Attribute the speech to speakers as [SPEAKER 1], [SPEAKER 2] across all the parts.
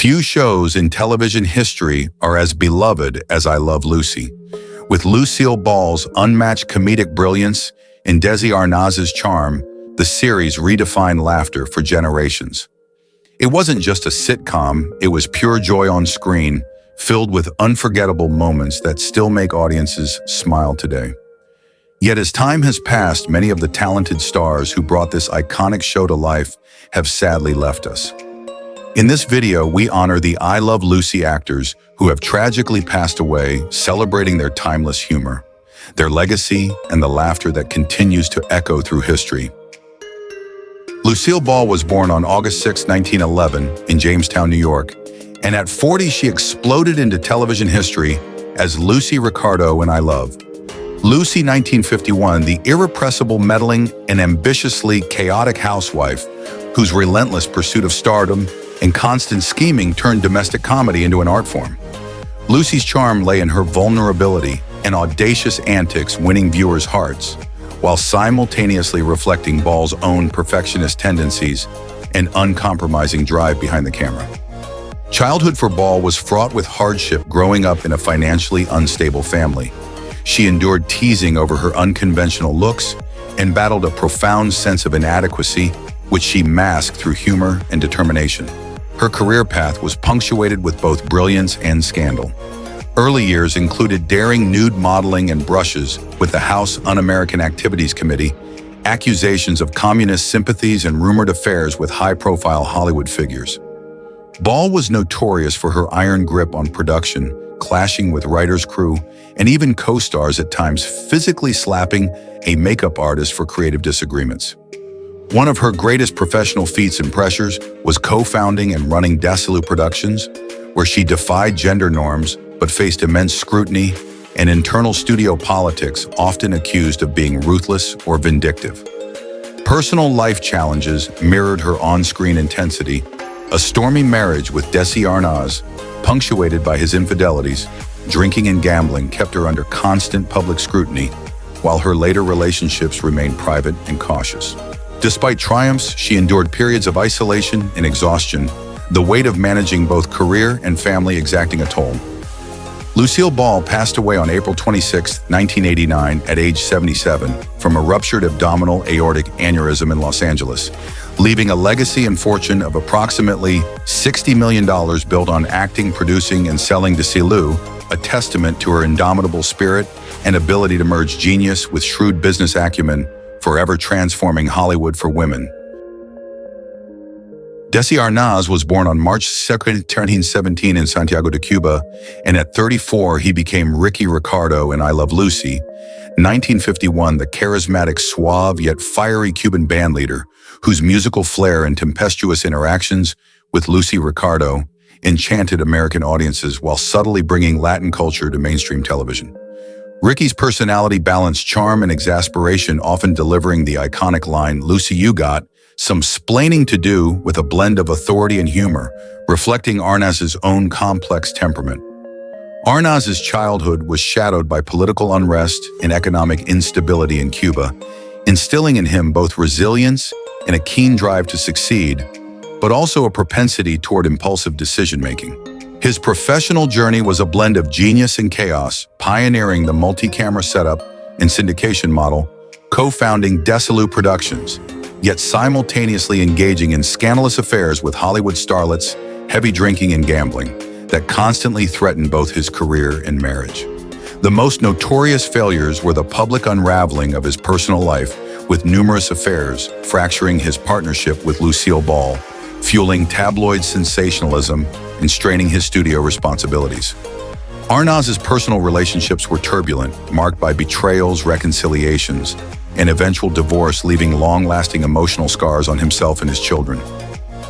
[SPEAKER 1] Few shows in television history are as beloved as I Love Lucy. With Lucille Ball's unmatched comedic brilliance and Desi Arnaz's charm, the series redefined laughter for generations. It wasn't just a sitcom, it was pure joy on screen, filled with unforgettable moments that still make audiences smile today. Yet as time has passed, many of the talented stars who brought this iconic show to life have sadly left us. In this video, we honor the I Love Lucy actors who have tragically passed away, celebrating their timeless humor, their legacy, and the laughter that continues to echo through history. Lucille Ball was born on August 6, 1911, in Jamestown, New York, and at 40 she exploded into television history as Lucy Ricardo in I Love. Lucy 1951, the irrepressible, meddling, and ambitiously chaotic housewife whose relentless pursuit of stardom and constant scheming turned domestic comedy into an art form. Lucy's charm lay in her vulnerability and audacious antics, winning viewers' hearts, while simultaneously reflecting Ball's own perfectionist tendencies and uncompromising drive behind the camera. Childhood for Ball was fraught with hardship growing up in a financially unstable family. She endured teasing over her unconventional looks and battled a profound sense of inadequacy, which she masked through humor and determination. Her career path was punctuated with both brilliance and scandal. Early years included daring nude modeling and brushes with the House Un-American Activities Committee, accusations of communist sympathies, and rumored affairs with high-profile Hollywood figures. Ball was notorious for her iron grip on production, clashing with writers' crew, and even co-stars at times physically slapping a makeup artist for creative disagreements. One of her greatest professional feats and pressures was co-founding and running Desilu Productions, where she defied gender norms but faced immense scrutiny and internal studio politics, often accused of being ruthless or vindictive. Personal life challenges mirrored her on-screen intensity. A stormy marriage with Desi Arnaz, punctuated by his infidelities, drinking and gambling, kept her under constant public scrutiny, while her later relationships remained private and cautious. Despite triumphs, she endured periods of isolation and exhaustion, the weight of managing both career and family exacting a toll. Lucille Ball passed away on April 26, 1989, at age 77, from a ruptured abdominal aortic aneurysm in Los Angeles, leaving a legacy and fortune of approximately $60 million built on acting, producing, and selling Desilu, a testament to her indomitable spirit and ability to merge genius with shrewd business acumen, forever transforming Hollywood for women. Desi Arnaz was born on March 2, 1917 in Santiago de Cuba, and at 34 he became Ricky Ricardo in I Love Lucy. 1951, the charismatic, suave, yet fiery Cuban bandleader, whose musical flair and tempestuous interactions with Lucy Ricardo enchanted American audiences while subtly bringing Latin culture to mainstream television. Ricky's personality balanced charm and exasperation, often delivering the iconic line, "Lucy, you got some splaining to do," with a blend of authority and humor, reflecting Arnaz's own complex temperament. Arnaz's childhood was shadowed by political unrest and economic instability in Cuba, instilling in him both resilience and a keen drive to succeed, but also a propensity toward impulsive decision-making. His professional journey was a blend of genius and chaos, pioneering the multi-camera setup and syndication model, co-founding Desilu Productions, yet simultaneously engaging in scandalous affairs with Hollywood starlets, heavy drinking and gambling that constantly threatened both his career and marriage. The most notorious failures were the public unraveling of his personal life, with numerous affairs fracturing his partnership with Lucille Ball, fueling tabloid sensationalism and straining his studio responsibilities. Arnaz's personal relationships were turbulent, marked by betrayals, reconciliations, and eventual divorce, leaving long-lasting emotional scars on himself and his children.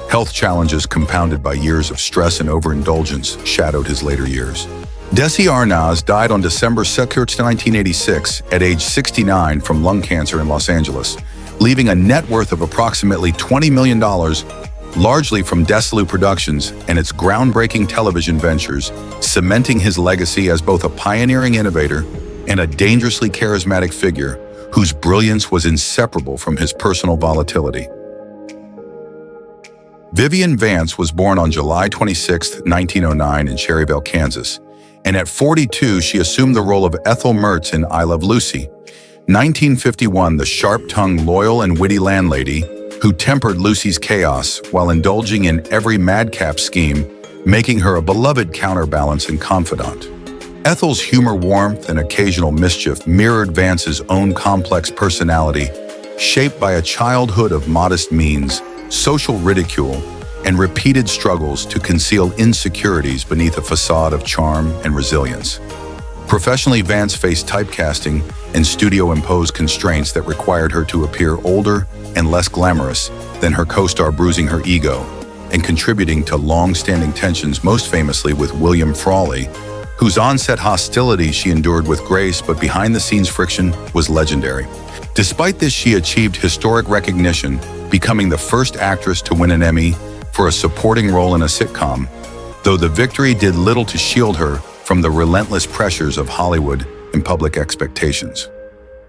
[SPEAKER 1] Health challenges compounded by years of stress and overindulgence shadowed his later years. Desi Arnaz died on December 2, 1986, at age 69 from lung cancer in Los Angeles, leaving a net worth of approximately $20 million, largely from Desilu Productions and its groundbreaking television ventures, cementing his legacy as both a pioneering innovator and a dangerously charismatic figure whose brilliance was inseparable from his personal volatility. Vivian Vance was born on July 26, 1909 in Cherryvale, Kansas, and at 42 she assumed the role of Ethel Mertz in I Love Lucy. 1951, the sharp-tongued, loyal and witty landlady who tempered Lucy's chaos while indulging in every madcap scheme, making her a beloved counterbalance and confidant. Ethel's humor, warmth, and occasional mischief mirrored Vance's own complex personality, shaped by a childhood of modest means, social ridicule, and repeated struggles to conceal insecurities beneath a facade of charm and resilience. Professionally, Vance faced typecasting and studio-imposed constraints that required her to appear older and less glamorous than her co-star, bruising her ego and contributing to long-standing tensions, most famously with William Frawley, whose on-set hostility she endured with grace, but behind-the-scenes friction was legendary. Despite this, she achieved historic recognition, becoming the first actress to win an Emmy for a supporting role in a sitcom, though the victory did little to shield her from the relentless pressures of Hollywood and public expectations.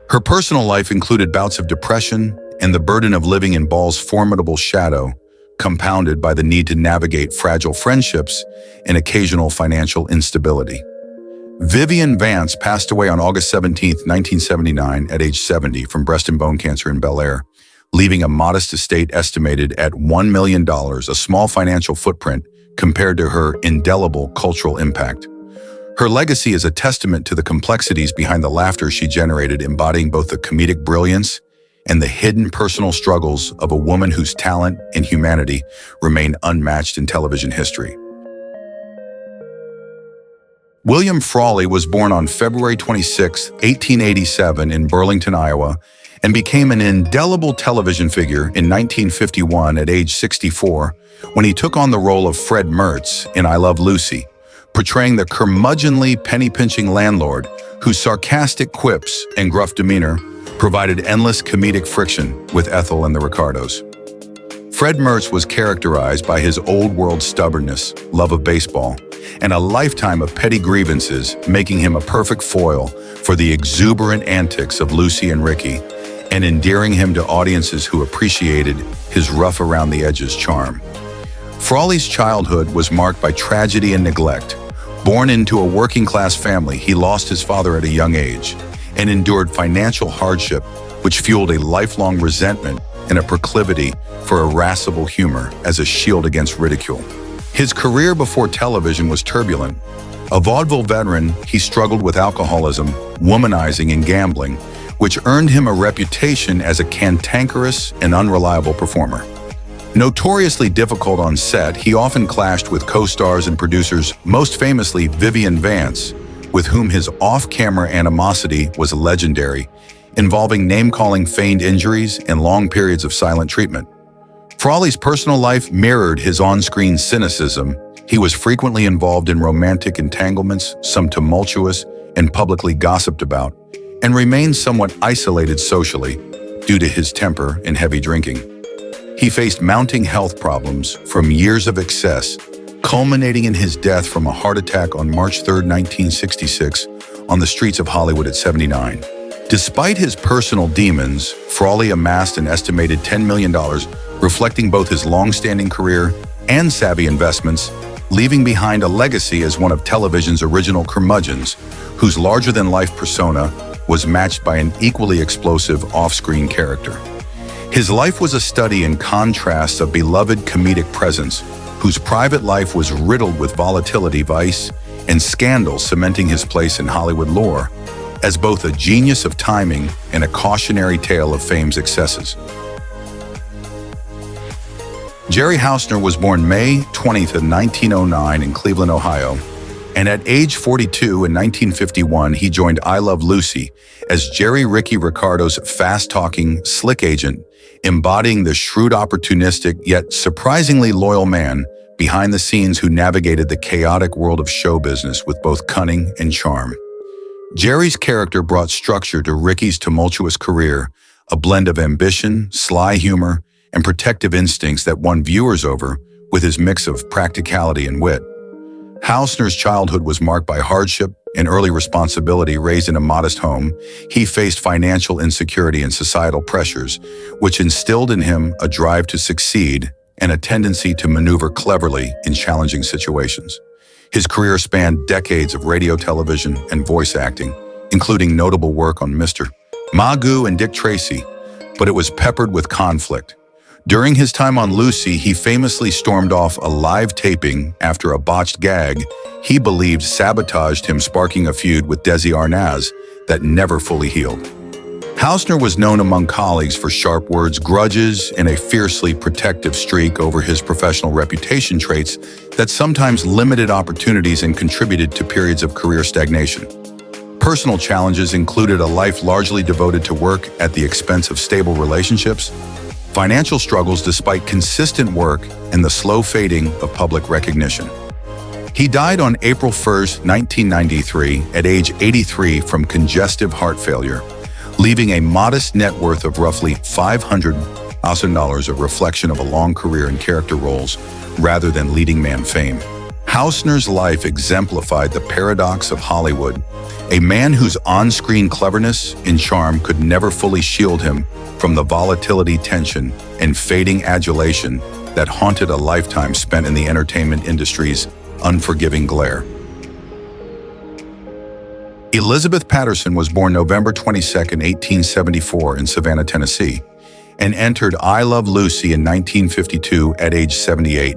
[SPEAKER 1] Her personal life included bouts of depression and the burden of living in Ball's formidable shadow, compounded by the need to navigate fragile friendships and occasional financial instability. Vivian Vance passed away on August 17, 1979, at age 70 from breast and bone cancer in Bel Air, leaving a modest estate estimated at $1 million, a small financial footprint compared to her indelible cultural impact. Her legacy is a testament to the complexities behind the laughter she generated, embodying both the comedic brilliance and the hidden personal struggles of a woman whose talent and humanity remain unmatched in television history. William Frawley was born on February 26, 1887 in Burlington, Iowa, and became an indelible television figure in 1951 at age 64 when he took on the role of Fred Mertz in I Love Lucy, portraying the curmudgeonly, penny-pinching landlord whose sarcastic quips and gruff demeanor provided endless comedic friction with Ethel and the Ricardos. Fred Mertz was characterized by his old-world stubbornness, love of baseball, and a lifetime of petty grievances, making him a perfect foil for the exuberant antics of Lucy and Ricky, and endearing him to audiences who appreciated his rough-around-the-edges charm. Frawley's childhood was marked by tragedy and neglect. Born into a working-class family, he lost his father at a young age and endured financial hardship, which fueled a lifelong resentment and a proclivity for irascible humor as a shield against ridicule. His career before television was turbulent. A vaudeville veteran, he struggled with alcoholism, womanizing, and gambling, which earned him a reputation as a cantankerous and unreliable performer. Notoriously difficult on set, he often clashed with co-stars and producers, most famously Vivian Vance, with whom his off-camera animosity was legendary, involving name-calling, feigned injuries, and long periods of silent treatment. Frawley's personal life mirrored his on-screen cynicism. He was frequently involved in romantic entanglements, some tumultuous and publicly gossiped about, and remained somewhat isolated socially due to his temper and heavy drinking. He faced mounting health problems from years of excess, culminating in his death from a heart attack on March 3, 1966, on the streets of Hollywood at 79. Despite his personal demons, Frawley amassed an estimated $10 million, reflecting both his long-standing career and savvy investments, leaving behind a legacy as one of television's original curmudgeons, whose larger-than-life persona was matched by an equally explosive off-screen character. His life was a study in contrasts of beloved comedic presence, whose private life was riddled with volatility, vice, and scandal, cementing his place in Hollywood lore as both a genius of timing and a cautionary tale of fame's excesses. Jerry Hausner was born May 20, 1909 in Cleveland, Ohio, and at age 42 in 1951, he joined I Love Lucy as Jerry Ricky Ricardo's fast-talking, slick agent, embodying the shrewd, opportunistic, yet surprisingly loyal man behind the scenes who navigated the chaotic world of show business with both cunning and charm. Jerry's character brought structure to Ricky's tumultuous career, a blend of ambition, sly humor, and protective instincts that won viewers over with his mix of practicality and wit. Hausner's childhood was marked by hardship and early responsibility. Raised in a modest home, he faced financial insecurity and societal pressures, which instilled in him a drive to succeed and a tendency to maneuver cleverly in challenging situations. His career spanned decades of radio, television, and voice acting, including notable work on Mr. Magoo and Dick Tracy, but it was peppered with conflict. During his time on Lucy, he famously stormed off a live taping after a botched gag he believed sabotaged him, sparking a feud with Desi Arnaz that never fully healed. Hausner was known among colleagues for sharp words, grudges, and a fiercely protective streak over his professional reputation, traits that sometimes limited opportunities and contributed to periods of career stagnation. Personal challenges included a life largely devoted to work at the expense of stable relationships, financial struggles despite consistent work, and the slow fading of public recognition. He died on April 1, 1993, at age 83 from congestive heart failure, leaving a modest net worth of roughly $500,000, a reflection of a long career in character roles rather than leading man fame. Hausner's life exemplified the paradox of Hollywood, a man whose on-screen cleverness and charm could never fully shield him from the volatility, tension, and fading adulation that haunted a lifetime spent in the entertainment industry's unforgiving glare. Elizabeth Patterson was born November 22, 1874 in Savannah, Tennessee, and entered I Love Lucy in 1952 at age 78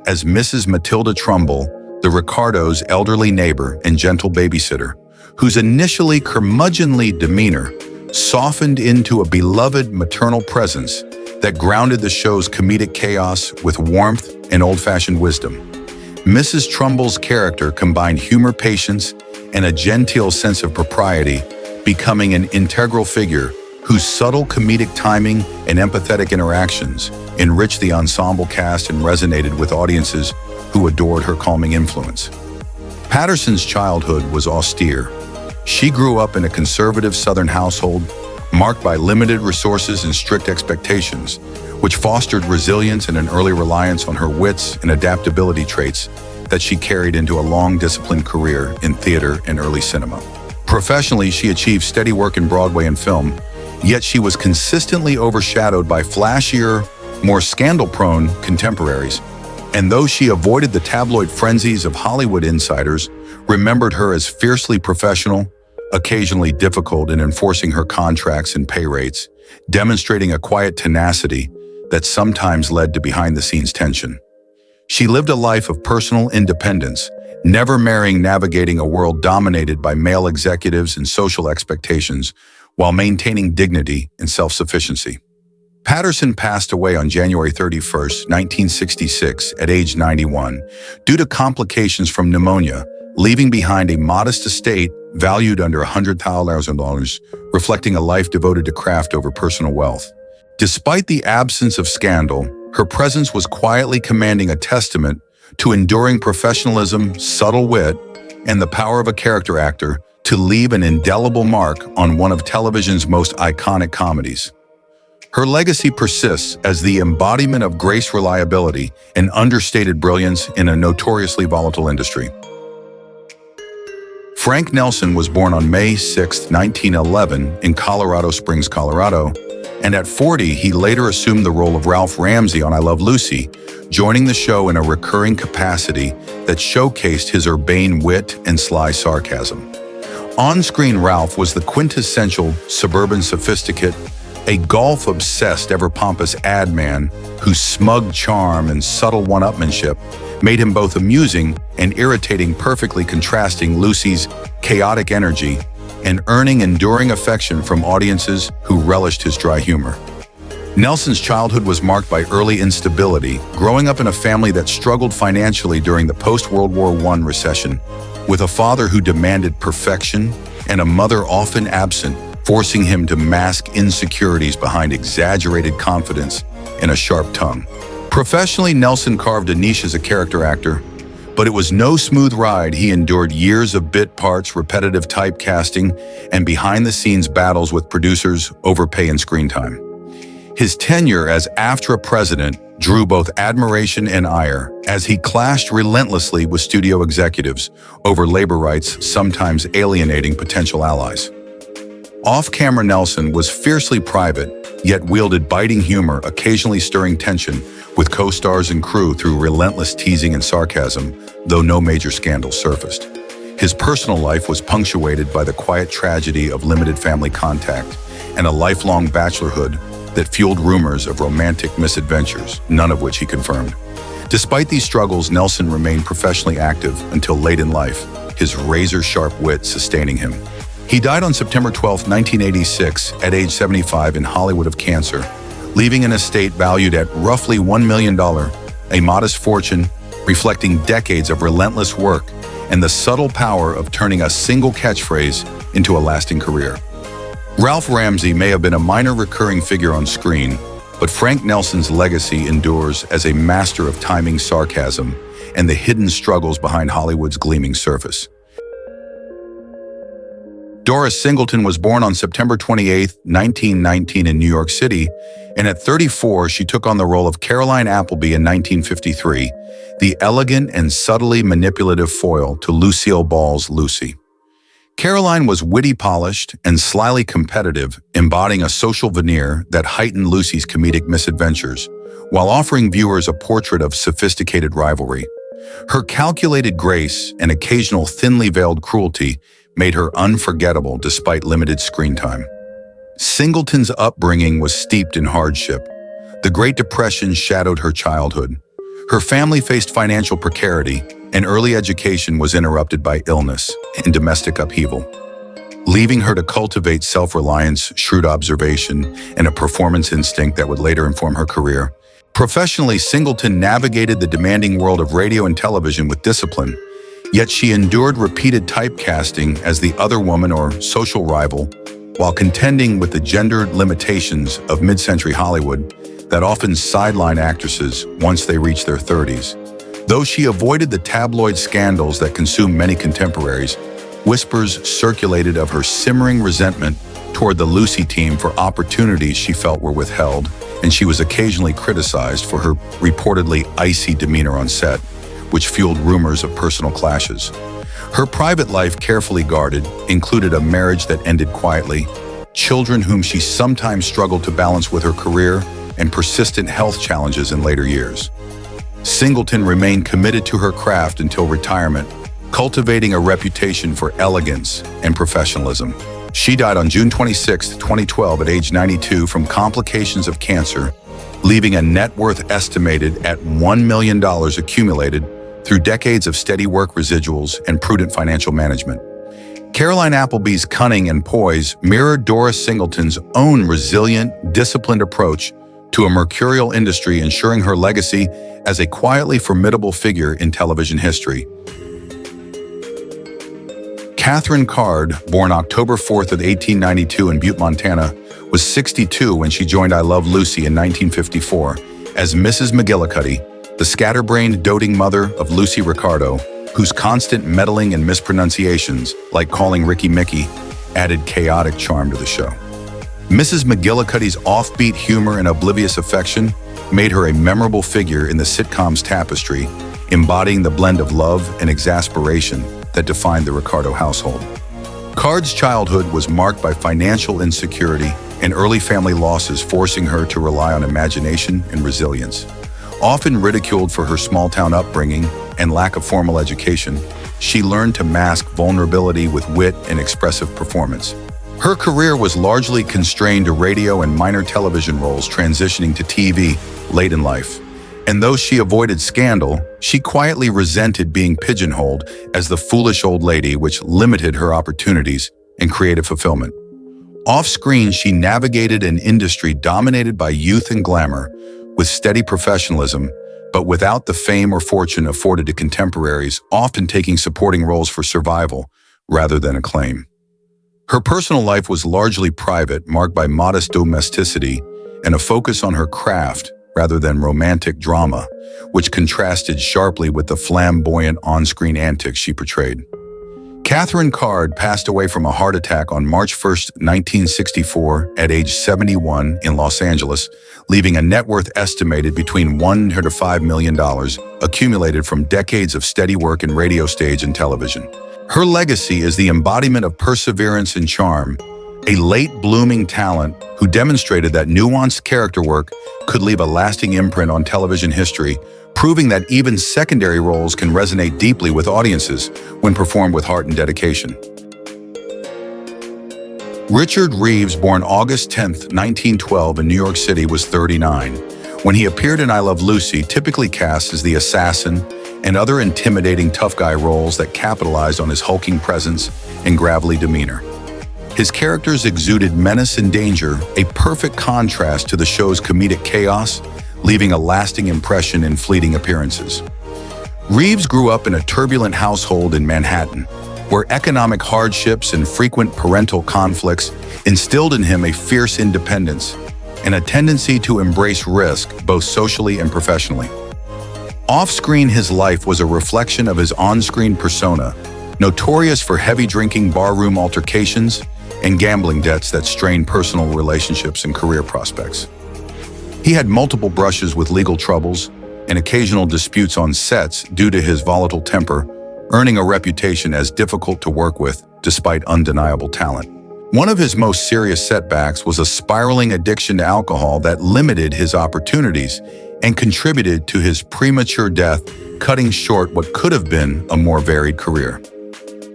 [SPEAKER 1] as Mrs. Matilda Trumbull, the Ricardos' elderly neighbor and gentle babysitter, whose initially curmudgeonly demeanor softened into a beloved maternal presence that grounded the show's comedic chaos with warmth and old-fashioned wisdom. Mrs. Trumbull's character combined humor, patience, and a genteel sense of propriety, becoming an integral figure whose subtle comedic timing and empathetic interactions enriched the ensemble cast and resonated with audiences who adored her calming influence. Patterson's childhood was austere. She grew up in a conservative Southern household marked by limited resources and strict expectations, which fostered resilience and an early reliance on her wits and adaptability, traits that she carried into a long, disciplined career in theater and early cinema. Professionally, she achieved steady work in Broadway and film, yet she was consistently overshadowed by flashier, more scandal-prone contemporaries. And though she avoided the tabloid frenzies of Hollywood, insiders remembered her as fiercely professional, occasionally difficult in enforcing her contracts and pay rates, demonstrating a quiet tenacity that sometimes led to behind-the-scenes tension. She lived a life of personal independence, never marrying, navigating a world dominated by male executives and social expectations, while maintaining dignity and self-sufficiency. Patterson passed away on January 31, 1966, at age 91, due to complications from pneumonia, leaving behind a modest estate valued under $100,000, reflecting a life devoted to craft over personal wealth. Despite the absence of scandal, her presence was quietly commanding, a testament to enduring professionalism, subtle wit, and the power of a character actor to leave an indelible mark on one of television's most iconic comedies. Her legacy persists as the embodiment of grace, reliability, and understated brilliance in a notoriously volatile industry. Frank Nelson was born on May 6, 1911, in Colorado Springs, Colorado, and at 40, he later assumed the role of Ralph Ramsey on I Love Lucy, joining the show in a recurring capacity that showcased his urbane wit and sly sarcasm. On-screen, Ralph was the quintessential suburban sophisticate, a golf-obsessed, ever-pompous ad man whose smug charm and subtle one-upmanship made him both amusing and irritating, perfectly contrasting Lucy's chaotic energy and earning enduring affection from audiences who relished his dry humor. Nelson's childhood was marked by early instability, growing up in a family that struggled financially during the post-World War I recession, with a father who demanded perfection and a mother often absent, forcing him to mask insecurities behind exaggerated confidence and a sharp tongue. Professionally, Nelson carved a niche as a character actor, but it was no smooth ride. He endured years of bit parts, repetitive typecasting, and behind-the-scenes battles with producers over pay and screen time. His tenure as AFTRA president drew both admiration and ire, as he clashed relentlessly with studio executives over labor rights, sometimes alienating potential allies. Off-camera, Nelson was fiercely private, yet wielded biting humor, occasionally stirring tension with co-stars and crew through relentless teasing and sarcasm, though no major scandals surfaced. His personal life was punctuated by the quiet tragedy of limited family contact and a lifelong bachelorhood that fueled rumors of romantic misadventures, none of which he confirmed. Despite these struggles, Nelson remained professionally active until late in life, his razor-sharp wit sustaining him. He died on September 12, 1986, at age 75 in Hollywood of cancer, leaving an estate valued at roughly $1 million, a modest fortune reflecting decades of relentless work and the subtle power of turning a single catchphrase into a lasting career. Ralph Ramsey may have been a minor recurring figure on screen, but Frank Nelson's legacy endures as a master of timing sarcasm and the hidden struggles behind Hollywood's gleaming surface. Doris Singleton was born on September 28, 1919 in New York City, and at 34 she took on the role of Caroline Appleby in 1953, the elegant and subtly manipulative foil to Lucille Ball's Lucy. Caroline was witty, polished, and slyly competitive, embodying a social veneer that heightened Lucy's comedic misadventures, while offering viewers a portrait of sophisticated rivalry. Her calculated grace and occasional thinly veiled cruelty made her unforgettable despite limited screen time. Singleton's upbringing was steeped in hardship. The Great Depression shadowed her childhood. Her family faced financial precarity, and early education was interrupted by illness and domestic upheaval, leaving her to cultivate self-reliance, shrewd observation, and a performance instinct that would later inform her career. Professionally, Singleton navigated the demanding world of radio and television with discipline, yet she endured repeated typecasting as the other woman or social rival, while contending with the gendered limitations of mid-century Hollywood that often sideline actresses once they reach their 30s. Though she avoided the tabloid scandals that consumed many contemporaries, whispers circulated of her simmering resentment toward the Lucy team for opportunities she felt were withheld, and she was occasionally criticized for her reportedly icy demeanor on set, which fueled rumors of personal clashes. Her private life, carefully guarded, included a marriage that ended quietly, children whom she sometimes struggled to balance with her career, and persistent health challenges in later years. Singleton remained committed to her craft until retirement, cultivating a reputation for elegance and professionalism. She died on June 26, 2012 at age 92 from complications of cancer, leaving a net worth estimated at $1 million accumulated through decades of steady work residuals and prudent financial management. Caroline Appleby's cunning and poise mirrored Doris Singleton's own resilient, disciplined approach to a mercurial industry, ensuring her legacy as a quietly formidable figure in television history. Catherine Card, born October 4th of 1892 in Butte, Montana, was 62 when she joined I Love Lucy in 1954 as Mrs. McGillicuddy, the scatterbrained, doting mother of Lucy Ricardo, whose constant meddling and mispronunciations, like calling Ricky Mickey, added chaotic charm to the show. Mrs. McGillicuddy's offbeat humor and oblivious affection made her a memorable figure in the sitcom's tapestry, embodying the blend of love and exasperation that defined the Ricardo household. Card's childhood was marked by financial insecurity and early family losses, forcing her to rely on imagination and resilience. Often ridiculed for her small-town upbringing and lack of formal education, she learned to mask vulnerability with wit and expressive performance. Her career was largely constrained to radio and minor television roles, transitioning to TV late in life. And though she avoided scandal, she quietly resented being pigeonholed as the foolish old lady, which limited her opportunities and creative fulfillment. Off-screen, she navigated an industry dominated by youth and glamour, with steady professionalism, but without the fame or fortune afforded to contemporaries, often taking supporting roles for survival rather than acclaim. Her personal life was largely private, marked by modest domesticity and a focus on her craft rather than romantic drama, which contrasted sharply with the flamboyant on-screen antics she portrayed. Catherine Card passed away from a heart attack on March 1, 1964, at age 71 in Los Angeles, leaving a net worth estimated between $1 to $5 million, accumulated from decades of steady work in radio, stage, and television. Her legacy is the embodiment of perseverance and charm, a late-blooming talent who demonstrated that nuanced character work could leave a lasting imprint on television history, proving that even secondary roles can resonate deeply with audiences when performed with heart and dedication. Richard Reeves, born August 10, 1912 in New York City, was 39. When he appeared in I Love Lucy, typically cast as the assassin and other intimidating tough guy roles that capitalized on his hulking presence and gravelly demeanor. His characters exuded menace and danger, a perfect contrast to the show's comedic chaos, leaving a lasting impression in fleeting appearances. Reeves grew up in a turbulent household in Manhattan, where economic hardships and frequent parental conflicts instilled in him a fierce independence and a tendency to embrace risk both socially and professionally. Off-screen, his life was a reflection of his on-screen persona, notorious for heavy drinking, barroom altercations, and gambling debts that strained personal relationships and career prospects. He had multiple brushes with legal troubles and occasional disputes on sets due to his volatile temper, earning a reputation as difficult to work with despite undeniable talent. One of his most serious setbacks was a spiraling addiction to alcohol that limited his opportunities and contributed to his premature death, cutting short what could have been a more varied career.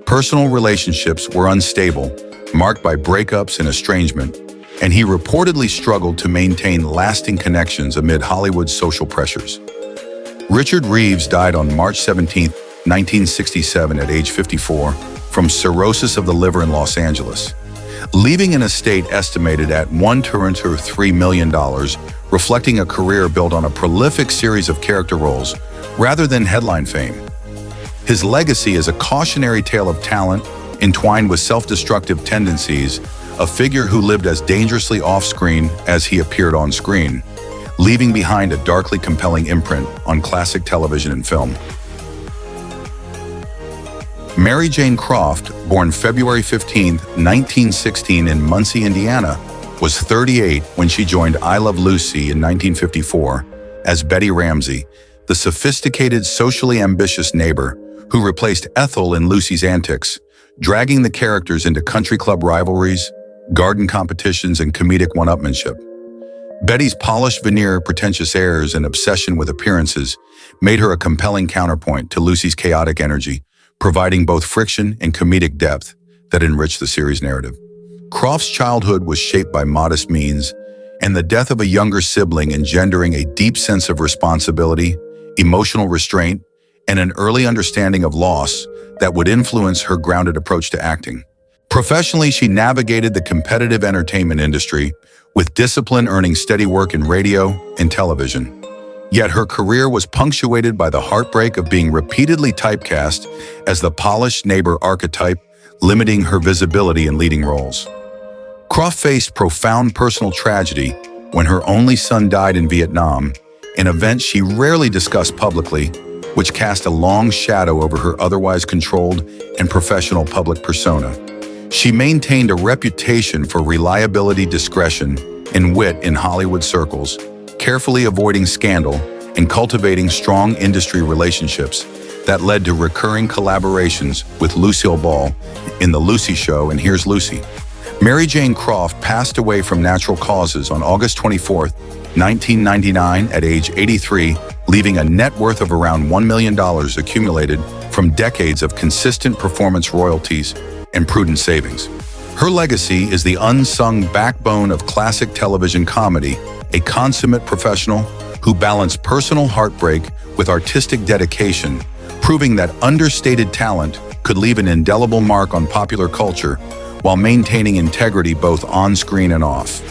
[SPEAKER 1] Personal relationships were unstable, marked by breakups and estrangement, and he reportedly struggled to maintain lasting connections amid Hollywood's social pressures. Richard Reeves died on March 17, 1967 at age 54 from cirrhosis of the liver in Los Angeles, leaving an estate estimated at $1 to $3 million, reflecting a career built on a prolific series of character roles rather than headline fame. His legacy is a cautionary tale of talent entwined with self-destructive tendencies, a figure who lived as dangerously off-screen as he appeared on screen, leaving behind a darkly compelling imprint on classic television and film. Mary Jane Croft, born February 15, 1916 in Muncie, Indiana, was 38 when she joined I Love Lucy in 1954 as Betty Ramsey, the sophisticated, socially ambitious neighbor who replaced Ethel in Lucy's antics, dragging the characters into country club rivalries, garden competitions, and comedic one-upmanship. Betty's polished veneer, pretentious airs, and obsession with appearances made her a compelling counterpoint to Lucy's chaotic energy, providing both friction and comedic depth that enriched the series' narrative. Croft's childhood was shaped by modest means, and the death of a younger sibling engendering a deep sense of responsibility, emotional restraint, and an early understanding of loss that would influence her grounded approach to acting. Professionally, she navigated the competitive entertainment industry, with discipline earning steady work in radio and television. Yet her career was punctuated by the heartbreak of being repeatedly typecast as the polished neighbor archetype, limiting her visibility in leading roles. Croft faced profound personal tragedy when her only son died in Vietnam, an event she rarely discussed publicly, which cast a long shadow over her otherwise controlled and professional public persona. She maintained a reputation for reliability, discretion, and wit in Hollywood circles, carefully avoiding scandal and cultivating strong industry relationships that led to recurring collaborations with Lucille Ball in The Lucy Show and Here's Lucy. Mary Jane Croft passed away from natural causes on August 24, 1999 at age 83, leaving a net worth of around $1 million accumulated from decades of consistent performance royalties and prudent savings. Her legacy is the unsung backbone of classic television comedy, a consummate professional who balanced personal heartbreak with artistic dedication, proving that understated talent could leave an indelible mark on popular culture while maintaining integrity both on-screen and off.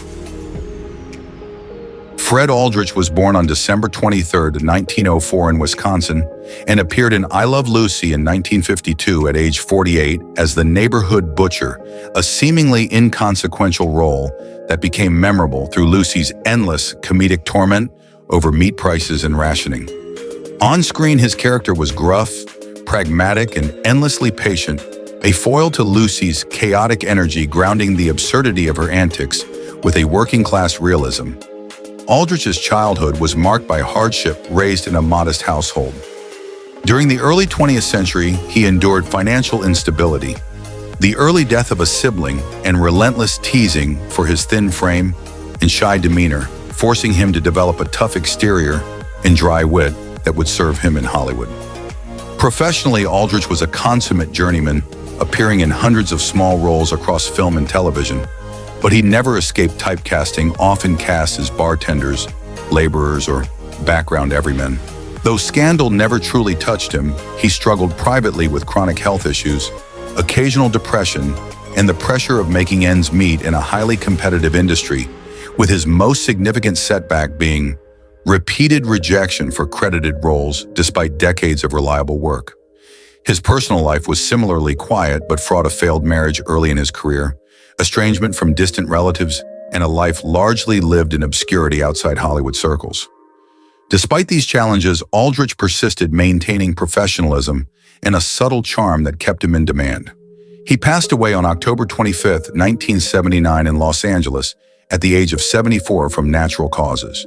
[SPEAKER 1] Fred Aldrich was born on December 23, 1904 in Wisconsin, and appeared in I Love Lucy in 1952 at age 48 as the neighborhood butcher, a seemingly inconsequential role that became memorable through Lucy's endless comedic torment over meat prices and rationing. On-screen, his character was gruff, pragmatic, and endlessly patient, a foil to Lucy's chaotic energy, grounding the absurdity of her antics with a working-class realism. Aldrich's childhood was marked by hardship, raised in a modest household. During the early 20th century, he endured financial instability, The early death of a sibling and relentless teasing for his thin frame and shy demeanor, forcing him to develop a tough exterior and dry wit that would serve him in Hollywood. Professionally, Aldrich was a consummate journeyman, appearing in hundreds of small roles across film and television, but he never escaped typecasting, often cast as bartenders, laborers, or background everymen. Though scandal never truly touched him, he struggled privately with chronic health issues, occasional depression, and the pressure of making ends meet in a highly competitive industry, with his most significant setback being repeated rejection for credited roles despite decades of reliable work. His personal life was similarly quiet but fraught a failed marriage early in his career, estrangement from distant relatives, and a life largely lived in obscurity outside Hollywood circles. Despite these challenges, Aldrich persisted, maintaining professionalism and a subtle charm that kept him in demand. He passed away on October 25, 1979 in Los Angeles at the age of 74 from natural causes.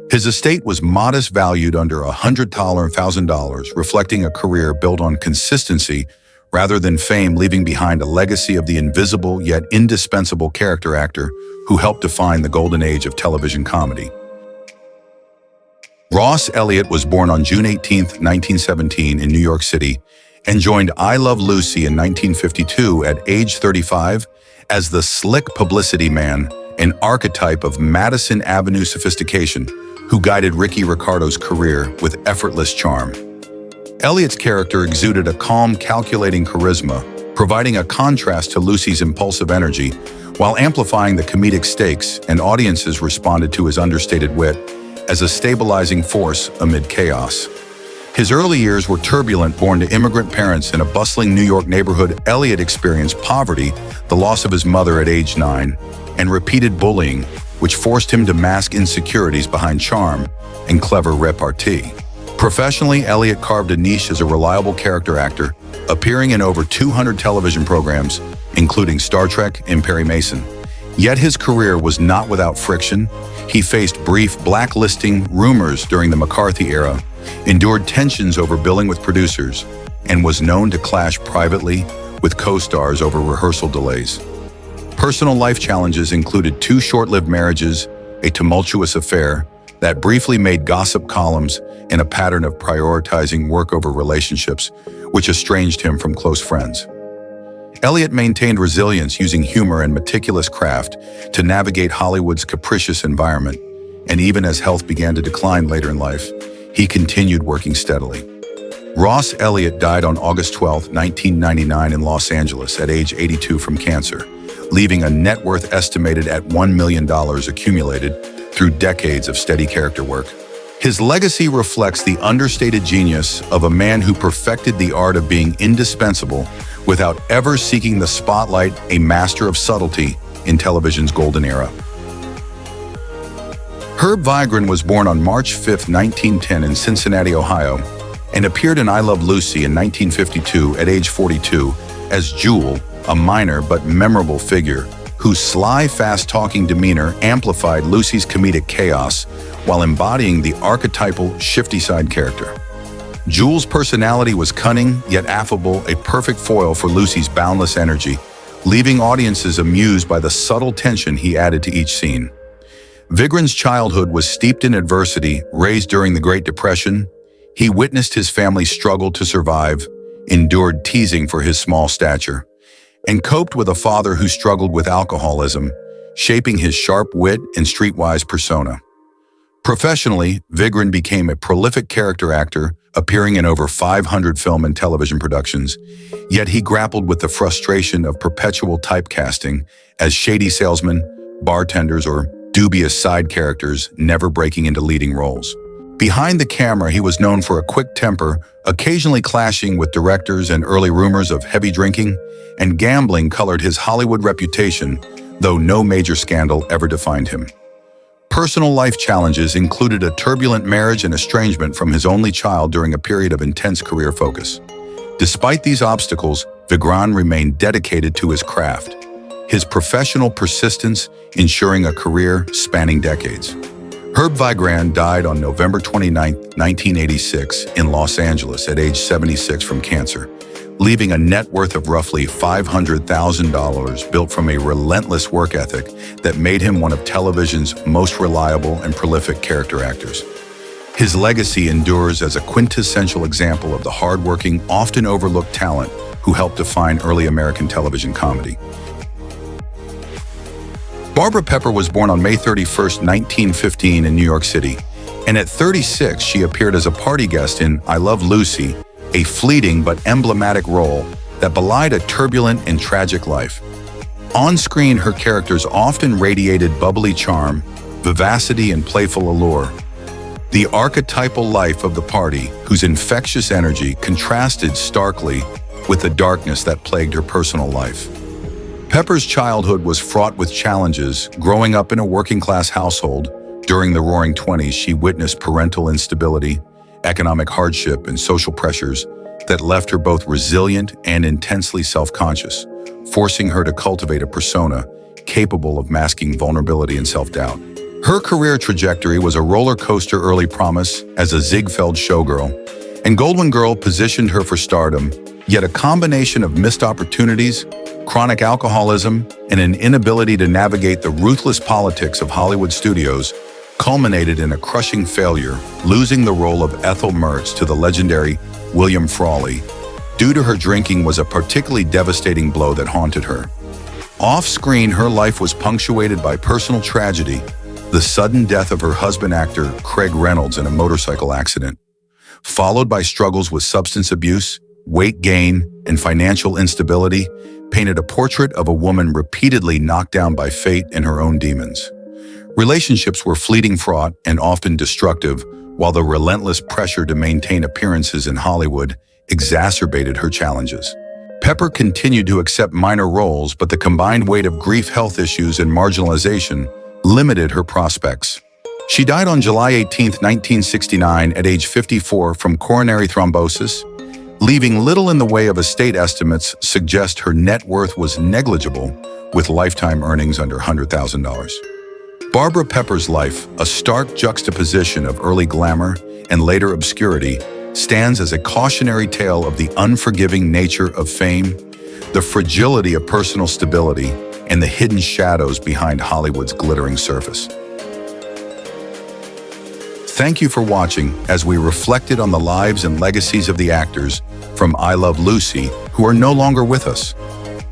[SPEAKER 1] His estate was modest, valued under $100,000, reflecting a career built on consistency rather than fame, leaving behind a legacy of the invisible yet indispensable character actor who helped define the golden age of television comedy. Ross Elliott was born on June 18, 1917 in New York City and joined I Love Lucy in 1952 at age 35 as the slick publicity man, an archetype of Madison Avenue sophistication who guided Ricky Ricardo's career with effortless charm. Elliott's character exuded a calm, calculating charisma, providing a contrast to Lucy's impulsive energy while amplifying the comedic stakes, and audiences responded to his understated wit as a stabilizing force amid chaos. His early years were turbulent. Born to immigrant parents in a bustling New York neighborhood, Elliott experienced poverty, the loss of his mother at age 9, and repeated bullying, which forced him to mask insecurities behind charm and clever repartee. Professionally, Elliott carved a niche as a reliable character actor, appearing in over 200 television programs, including Star Trek and Perry Mason. Yet his career was not without friction. He faced brief blacklisting rumors during the McCarthy era, endured tensions over billing with producers, and was known to clash privately with co-stars over rehearsal delays. Personal life challenges included 2 short-lived marriages, a tumultuous affair that briefly made gossip columns, and a pattern of prioritizing work over relationships, which estranged him from close friends. Elliott maintained resilience, using humor and meticulous craft to navigate Hollywood's capricious environment, and even as health began to decline later in life, he continued working steadily. Ross Elliott died on August 12, 1999 in Los Angeles at age 82 from cancer, leaving a net worth estimated at $1 million accumulated through decades of steady character work. His legacy reflects the understated genius of a man who perfected the art of being indispensable without ever seeking the spotlight, a master of subtlety in television's golden era. Herb Vigran was born on March 5, 1910 in Cincinnati, Ohio, and appeared in I Love Lucy in 1952 at age 42 as Jewel, a minor but memorable figure whose sly, fast-talking demeanor amplified Lucy's comedic chaos while embodying the archetypal shifty-side character. Jewel's personality was cunning yet affable, a perfect foil for Lucy's boundless energy, leaving audiences amused by the subtle tension he added to each scene. Vigran's childhood was steeped in adversity. Raised during the Great Depression, he witnessed his family struggle to survive, endured teasing for his small stature, and coped with a father who struggled with alcoholism, shaping his sharp wit and streetwise persona. Professionally, Vigran became a prolific character actor, appearing in over 500 film and television productions, yet he grappled with the frustration of perpetual typecasting as shady salesmen, bartenders, or dubious side characters, never breaking into leading roles. Behind the camera, he was known for a quick temper, occasionally clashing with directors, and early rumors of heavy drinking and gambling colored his Hollywood reputation, though no major scandal ever defined him. Personal life challenges included a turbulent marriage and estrangement from his only child during a period of intense career focus. Despite these obstacles, Vigran remained dedicated to his craft, his professional persistence ensuring a career spanning decades. Herb Vigran died on November 29, 1986, in Los Angeles at age 76 from cancer, leaving a net worth of roughly $500,000 built from a relentless work ethic that made him one of television's most reliable and prolific character actors. His legacy endures as a quintessential example of the hardworking, often overlooked talent who helped define early American television comedy. Barbara Pepper was born on May 31, 1915 in New York City, and at 36 she appeared as a party guest in I Love Lucy, a fleeting but emblematic role that belied a turbulent and tragic life. On screen, her characters often radiated bubbly charm, vivacity, and playful allure. The archetypal life of the party, whose infectious energy contrasted starkly with the darkness that plagued her personal life. Pepper's childhood was fraught with challenges. Growing up in a working-class household, during the Roaring Twenties, she witnessed parental instability, economic hardship, and social pressures that left her both resilient and intensely self-conscious, forcing her to cultivate a persona capable of masking vulnerability and self-doubt. Her career trajectory was a roller coaster: early promise as a Ziegfeld showgirl, and Golden Girl positioned her for stardom, yet a combination of missed opportunities, chronic alcoholism, and an inability to navigate the ruthless politics of Hollywood studios culminated in a crushing failure, losing the role of Ethel Mertz to the legendary William Frawley. Due to her drinking was a particularly devastating blow that haunted her. Off-screen, her life was punctuated by personal tragedy: the sudden death of her husband, actor Craig Reynolds, in a motorcycle accident, followed by struggles with substance abuse, weight gain, and financial instability, painted a portrait of a woman repeatedly knocked down by fate and her own demons. Relationships were fleeting, fraught, and often destructive, while the relentless pressure to maintain appearances in Hollywood exacerbated her challenges. Pepper continued to accept minor roles, but the combined weight of grief, health issues, and marginalization limited her prospects. She died on July 18, 1969, at age 54 from coronary thrombosis, leaving little in the way of estate. Estimates suggest her net worth was negligible, with lifetime earnings under $100,000. Barbara Pepper's life, a stark juxtaposition of early glamour and later obscurity, stands as a cautionary tale of the unforgiving nature of fame, the fragility of personal stability, and the hidden shadows behind Hollywood's glittering surface. Thank you for watching as we reflected on the lives and legacies of the actors from I Love Lucy who are no longer with us.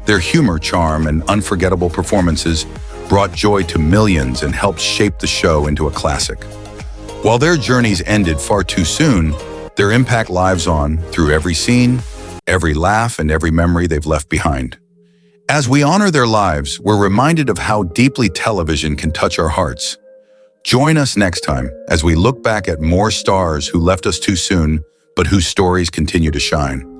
[SPEAKER 1] Their humor, charm, and unforgettable performances brought joy to millions and helped shape the show into a classic. While their journeys ended far too soon, their impact lives on through every scene, every laugh, and every memory they've left behind. As we honor their lives, we're reminded of how deeply television can touch our hearts. Join us next time as we look back at more stars who left us too soon, but whose stories continue to shine.